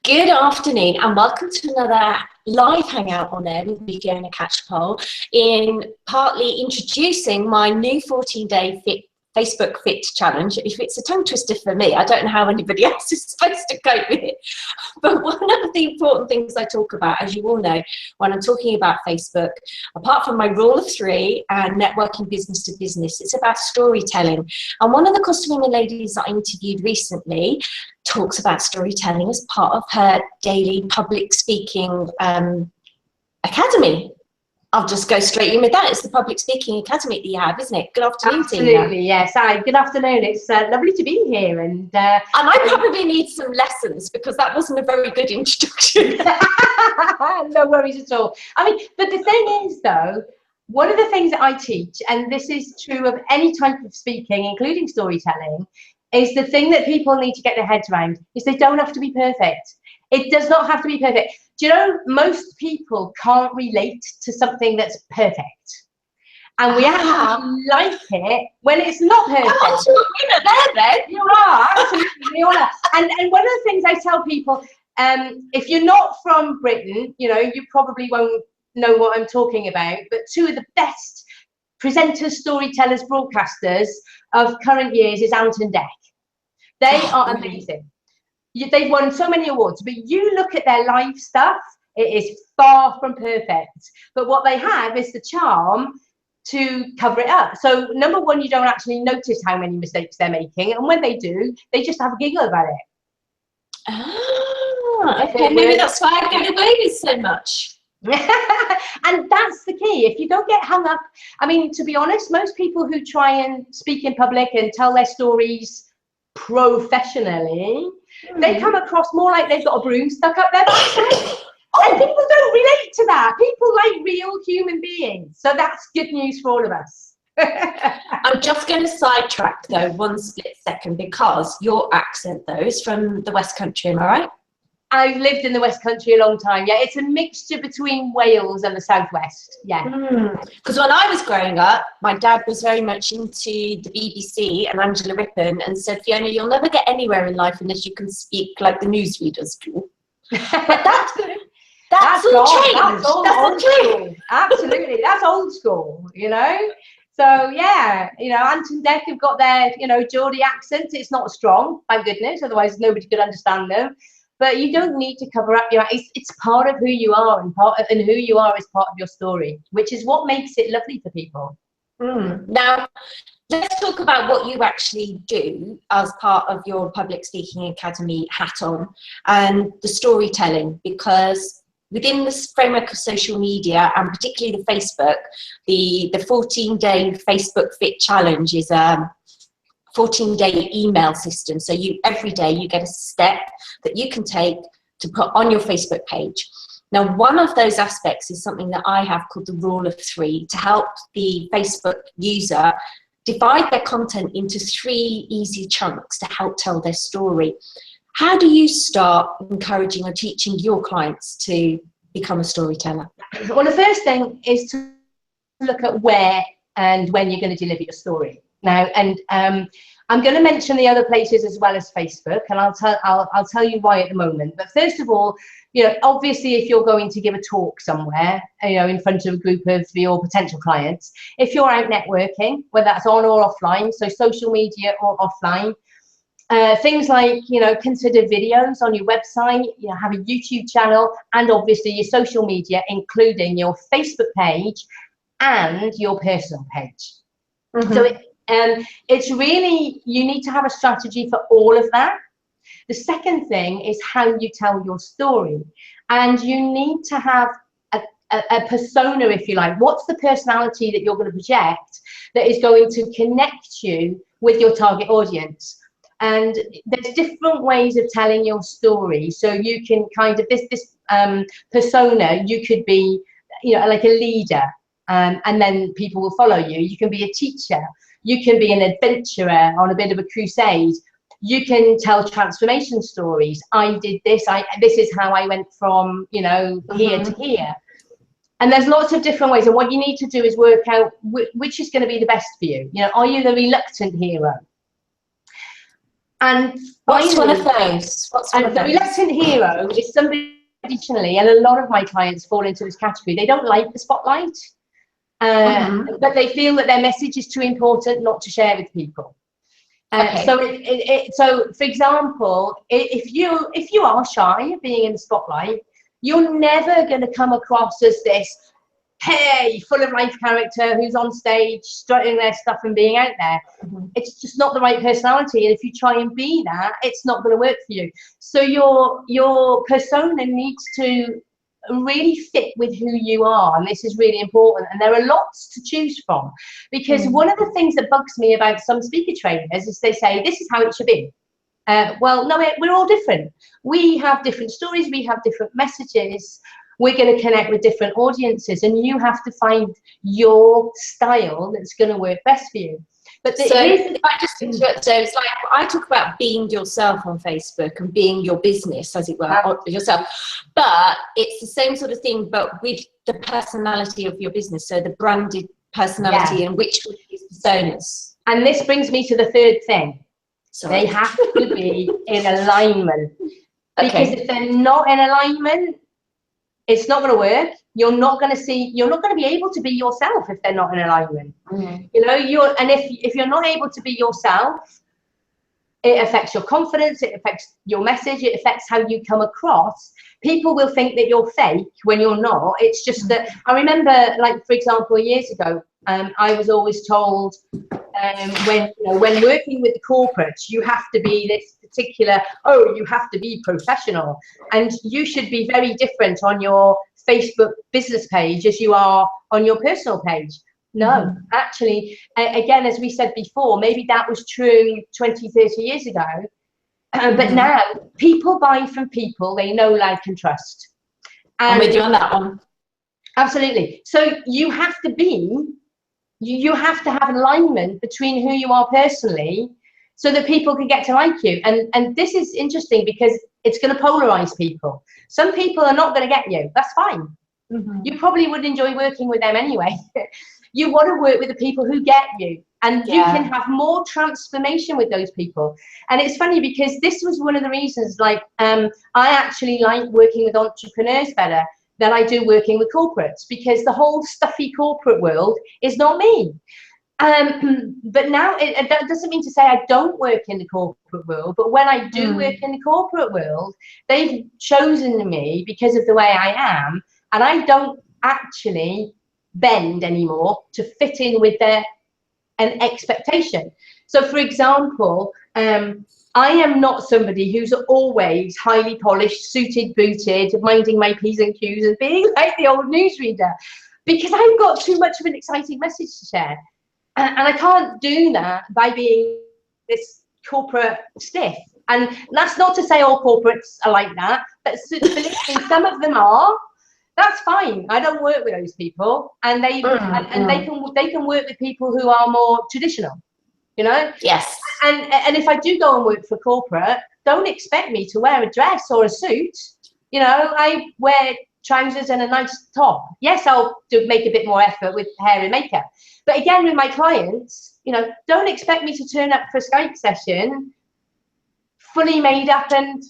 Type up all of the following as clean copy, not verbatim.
Good afternoon and welcome to another live hangout on air with me, Fiona Catchpowle, in partly introducing my new 14-day Facebook Fit Challenge. If it's a tongue twister for me, I don't know how anybody else is supposed to cope with it. But one of the important things I talk about, as you all know, when I'm talking about Facebook, apart from my rule of three and networking business to business, it's about storytelling. And one of the cost of women ladies that I interviewed recently talks about storytelling as part of her daily public speaking academy. I'll just go straight in with that. It's the Public Speaking Academy that you have, isn't it? Good afternoon, Absolutely, Tina. yes. Hi, good afternoon. It's lovely to be here. And I probably need some lessons because that wasn't a very good introduction. No worries at all. I mean, but the thing is, though, one of the things that I teach, and this is true of any type of speaking, including storytelling, is the thing that people need to get their heads around is they don't have to be perfect. It does not have to be perfect. Do you know, most people can't relate to something that's perfect. And we actually like it when it's not perfect. Oh, you're there then. You are, absolutely. You are. And one of the things I tell people, if you're not from Britain, you know, you probably won't know what I'm talking about, but two of the best presenters, storytellers, broadcasters of current years is Ant Dec. They are amazing. They've won so many awards, but you look at their live stuff, it is far from perfect. But what they have is the charm to cover it up. So number one, you don't actually notice how many mistakes they're making. And when they do, they just have a giggle about it. Ah, okay, maybe that's why I get away with so much. And that's the key. If you don't get hung up, I mean, to be honest, most people who try and speak in public and tell their stories professionally, they come across more like they've got a broom stuck up their backside. And people don't relate to that. People like real human beings. So that's good news for all of us. I'm just going to sidetrack though one split second, because your accent though is from the West Country, am I right? I've lived in the West Country a long time. Yeah, it's a mixture between Wales and the Southwest. Yeah. Because when I was growing up, my dad was very much into the BBC and Angela Rippon and said, Fiona, you'll never get anywhere in life unless you can speak like the newsreaders do. But that's all changed. That's all old school. Absolutely. That's old school, you know? So, yeah, you know, Ant Dec have got their, you know, Geordie accent. It's not strong, thank goodness. Otherwise, nobody could understand them. But you don't need to cover up your, it's part of who you are, and who you are is part of your story, which is what makes it lovely for people. Now, let's talk about what you actually do as part of your Public Speaking Academy hat on, and the storytelling, because within this framework of social media, and particularly the Facebook, the 14-day Facebook Fit Challenge is 14-day email system. So every day you get a step that you can take to put on your Facebook page. Now, one of those aspects is something that I have called the rule of three, to help the Facebook user divide their content into 3 easy chunks to help tell their story. How do you start encouraging or teaching your clients to become a storyteller? Well, the first thing is to look at where and when you're going to deliver your story. Now, and I'm going to mention the other places as well as Facebook, and I'll tell you why at the moment. But first of all, you know, obviously, if you're going to give a talk somewhere, you know, in front of a group of your potential clients, if you're out networking, whether that's on or offline, so social media or offline, things like, you know, consider videos on your website, you know, have a YouTube channel, and obviously your social media, including your Facebook page and your personal page. So it's really, you need to have a strategy for all of that. The second thing is how you tell your story, and you need to have a persona, if you like. What's the personality that you're going to project that is going to connect you with your target audience? And there's different ways of telling your story. So you can kind of, this persona, you could be, you know, like a leader, and then people will follow you. You can be a teacher. You can be an adventurer on a bit of a crusade. You can tell transformation stories. I did this. This is how I went from, you know, here to here. And there's lots of different ways. And what you need to do is work out which is going to be the best for you. You know, are you the reluctant hero? And what's finally, one of those? What's one of the those? reluctant hero is somebody traditionally, and a lot of my clients fall into this category. They don't like the spotlight, but they feel that their message is too important not to share with people. Okay. So for example, if you are shy of being in the spotlight, you're never going to come across as this hey, full of life character who's on stage strutting their stuff and being out there. It's just not the right personality, and if you try and be that, it's not going to work for you. So your persona needs to really fit with who you are, and this is really important. And there are lots to choose from, because one of the things that bugs me about some speaker trainers is they say this is how it should be. Well, no, we're all different. We have different stories, we have different messages, we're going to connect with different audiences, and you have to find your style that's going to work best for you. But so if I just interrupt, so it's like I talk about being yourself on Facebook and being your business, as it were, yourself. But it's the same sort of thing, but with the personality of your business. So the branded personality and which of these personas. And this brings me to the third thing. Sorry. They have to be in alignment. Because if they're not in alignment, it's not going to work. You're not going to be able to be yourself if they're not in alignment. You know, and if you're not able to be yourself, it affects your confidence, it affects your message, it affects how you come across. People will think that you're fake when you're not. It's just that I remember, like, for example, years ago, I was always told when working with the corporates, you have to be this particular, you have to be professional, and you should be very different on your Facebook business page as you are on your personal page. No, actually, again, as we said before, maybe that was true 20, 30 years ago, but now people buy from people they know, like, and trust. I'm with you on that one. Absolutely. So you have to be, you have to have alignment between who you are personally, so that people can get to like you. And this is interesting because it's going to polarize people. Some people are not going to get you. That's fine. You probably would enjoy working with them anyway. You want to work with the people who get you, and you can have more transformation with those people. And it's funny because this was one of the reasons, like, I actually like working with entrepreneurs better than I do working with corporates, because the whole stuffy corporate world is not me. But now that doesn't mean to say I don't work in the corporate world, but when I do work in the corporate world, they've chosen me because of the way I am, and I don't actually bend anymore to fit in with an expectation. So for example, I am not somebody who's always highly polished, suited, booted, minding my P's and Q's and being like the old newsreader, because I've got too much of an exciting message to share. And I can't do that by being this corporate stiff. And that's not to say all corporates are like that, but some of them are. That's fine. I don't work with those people, and they can work with people who are more traditional, you know. Yes. And if I do go and work for corporate, don't expect me to wear a dress or a suit. You know, I wear trousers and a nice top. Yes, I'll make a bit more effort with hair and makeup, but again, with my clients, you know, don't expect me to turn up for a Skype session fully made up and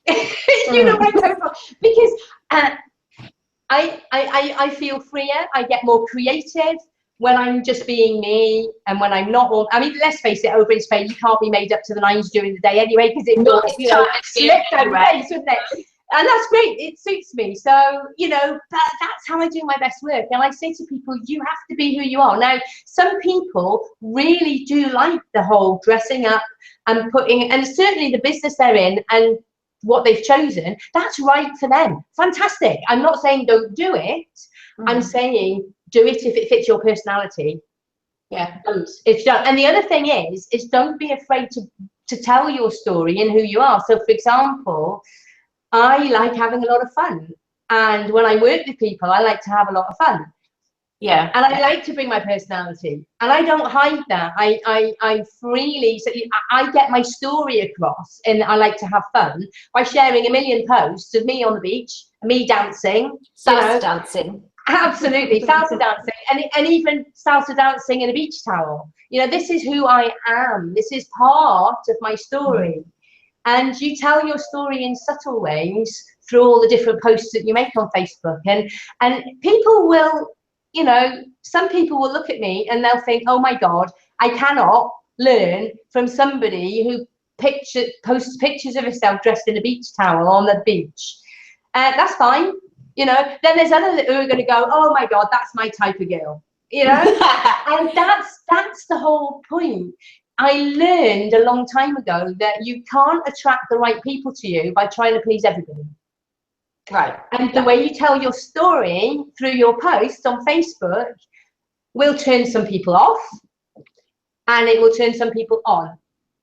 you know what I'm going for, because I feel freer. I get more creative when I'm just being me, and when I'm not all, I mean, let's face it, over in Spain, you can't be made up to the nines during the day anyway, because it will, you know, slip down the face, wouldn't it? And that's great. It suits me. So, you know, that's how I do my best work. And I say to people, you have to be who you are. Now, some people really do like the whole dressing up and putting, and certainly the business they're in and what they've chosen, that's right for them. Fantastic. I'm not saying don't do it. I'm saying do it if it fits your personality. Yeah. It's done. And the other thing is don't be afraid to tell your story and who you are. So, for example, I like having a lot of fun. And when I work with people, I like to have a lot of fun. Yeah. And I like to bring my personality. And I don't hide that. I freely, so I get my story across, and I like to have fun by sharing a million posts of me on the beach, me dancing. Salsa dancing. Absolutely, salsa dancing, and even salsa dancing in a beach towel. You know, this is who I am. This is part of my story. And you tell your story in subtle ways through all the different posts that you make on Facebook. And people will, you know, some people will look at me and they'll think, oh my God, I cannot learn from somebody who posts pictures of herself dressed in a beach towel on the beach. That's fine. You know, then there's others who are going to go, oh my God, that's my type of girl. You know, and that's the whole point. I learned a long time ago that you can't attract the right people to you by trying to please everybody. Right. And the way you tell your story through your posts on Facebook will turn some people off, and it will turn some people on.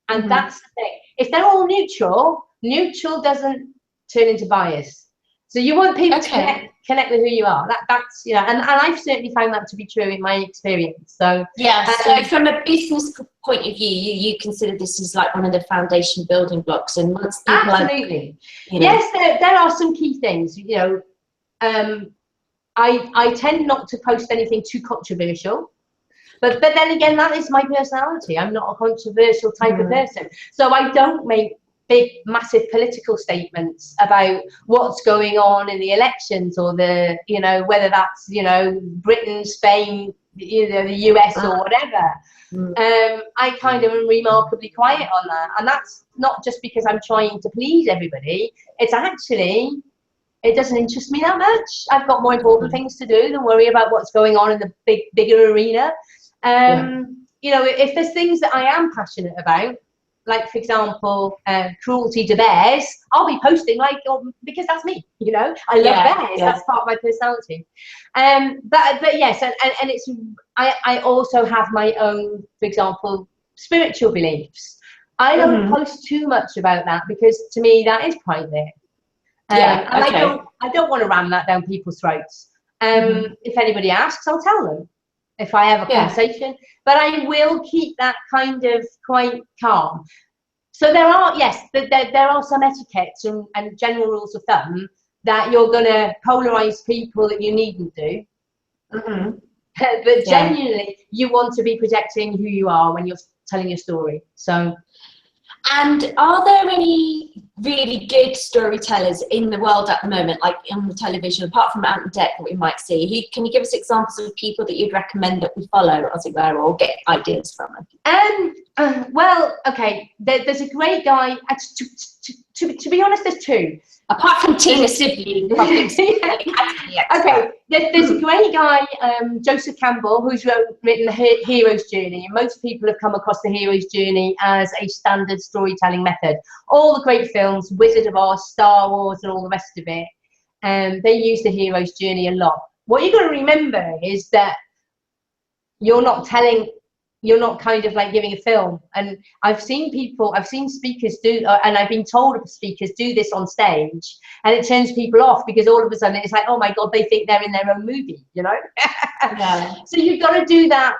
And that's the thing. If they're all neutral doesn't turn into bias. So you want people to connect with who you are. That's, you know, and I've certainly found that to be true in my experience. So yeah. So from a business point of view, you consider this as like one of the foundation building blocks, and once people absolutely, you know, yes, there are some key things. You know, I tend not to post anything too controversial. But then again, that is my personality. I'm not a controversial type of person. So I don't make big, massive political statements about what's going on in the elections, or the, you know, whether that's, you know, Britain, Spain, you know, the US or whatever. I kind of am remarkably quiet on that. And that's not just because I'm trying to please everybody. It's actually, it doesn't interest me that much. I've got more important things to do than worry about what's going on in the bigger arena. You know, if there's things that I am passionate about, like, for example, cruelty to bears, I'll be posting like, because that's me, you know, I love bears, that's part of my personality. But yes, and it's, I also have my own, for example, spiritual beliefs. I don't post too much about that, because to me that is private. And I don't want to ram that down people's throats. If anybody asks, I'll tell them if I have a conversation, but I will keep that kind of quite calm. So there are, yes, there are some etiquettes and general rules of thumb that you're going to polarize people that you needn't do. But genuinely, you want to be projecting who you are when you're telling your story. So. And are there any really good storytellers in the world at the moment, like on the television, apart from Ant Dec that we might see? Can you give us examples of people that you'd recommend that we follow, as it were, or get ideas from? Well, okay, there's a great guy. To be honest, there's two. Apart from Tina Sibley. Okay, there's a great guy, Joseph Campbell, who's written The Hero's Journey. And most people have come across The Hero's Journey as a standard storytelling method. All the great films, Wizard of Oz, Star Wars, and all the rest of it, they use The Hero's Journey a lot. What you've got to remember is that you're not kind of like giving a film. And I've seen speakers do, and I've been told of speakers do this on stage, and it turns people off, because all of a sudden it's like, oh my God, they think they're in their own movie, you know? So you've got to do that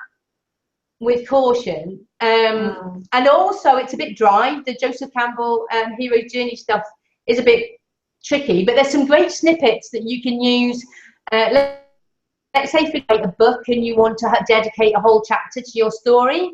with caution. And also it's a bit dry. The Joseph Campbell Hero's Journey stuff is a bit tricky, but there's some great snippets that you can use. Let's say if you write a book and you want to dedicate a whole chapter to your story,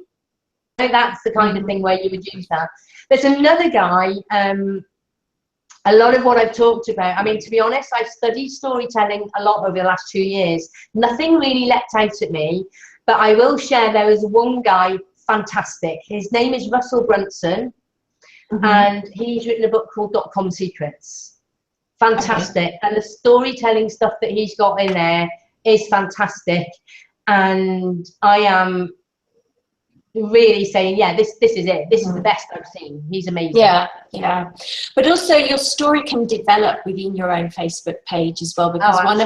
that's the kind of thing where you would use that. There's another guy, a lot of what I've talked about, I mean, to be honest, I've studied storytelling a lot over the last 2 years. Nothing really leapt out at me, but I will share, there is one guy, fantastic. His name is Russell Brunson, and he's written a book called .com Secrets. Fantastic. And the storytelling stuff that he's got in there is fantastic, and I am really saying, yeah, this is it. This is the best I've seen. He's amazing. Yeah. But also your story can develop within your own Facebook page as well, because one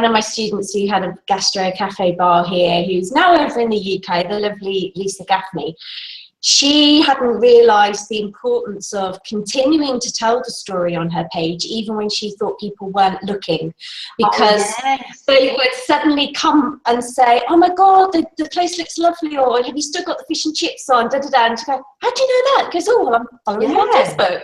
of my students who had a gastro cafe bar here, who's now over in the UK, the lovely Lisa Gaffney, she hadn't realised the importance of continuing to tell the story on her page, even when she thought people weren't looking, because they would suddenly come and say, oh my God, the place looks lovely, or have you still got the fish and chips on, and she go, how do you know that? Because, oh, well, I'm following you on Facebook.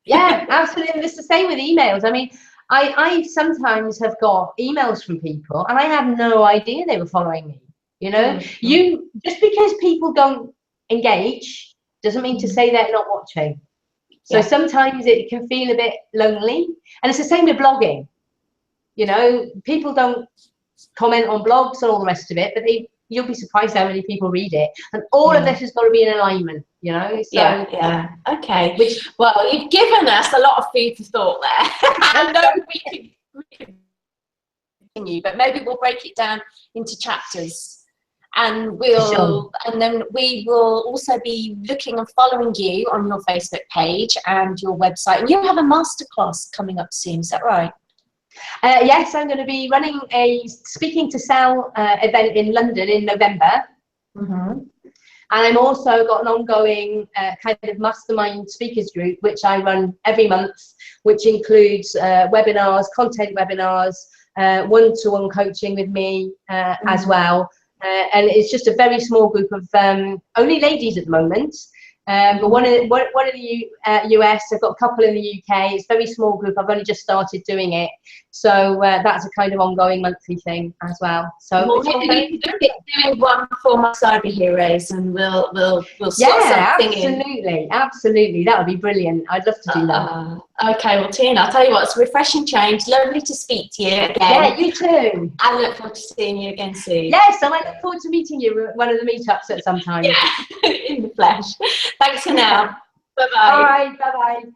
Yeah, absolutely. It's the same with emails. I mean, I sometimes have got emails from people and I had no idea they were following me. You know, you just because people don't engage doesn't mean to say they're not watching. So sometimes it can feel a bit lonely, and it's the same with blogging. You know, people don't comment on blogs and all the rest of it, but you'll be surprised how many people read it, and all of this has got to be in alignment. You know, so okay. Well, you've given us a lot of food for thought there. I know we could continue, but maybe we'll break it down into chapters. And and then we will also be looking and following you on your Facebook page and your website. And you have a masterclass coming up soon, is that right? Yes, I'm going to be running a Speaking to Sell event in London in November. And I'm also got an ongoing kind of mastermind speakers group, which I run every month, which includes webinars, content webinars, one-to-one coaching with me as well. And it's just a very small group of only ladies at the moment. But one in the US, I've got a couple in the UK. It's a very small group. I've only just started doing it. So that's a kind of ongoing monthly thing as well. So we'll maybe doing one for my cyber heroes, and we'll slot something in. Absolutely. That would be brilliant. I'd love to do that. Okay, well, Tina, I'll tell you what, it's a refreshing change. Lovely to speak to you again. Yeah, you too. I look forward to seeing you again soon. Yes, and I look forward to meeting you at one of the meetups at some time. Yeah, in the flesh. Thanks for now. Bye-bye. All right, bye-bye.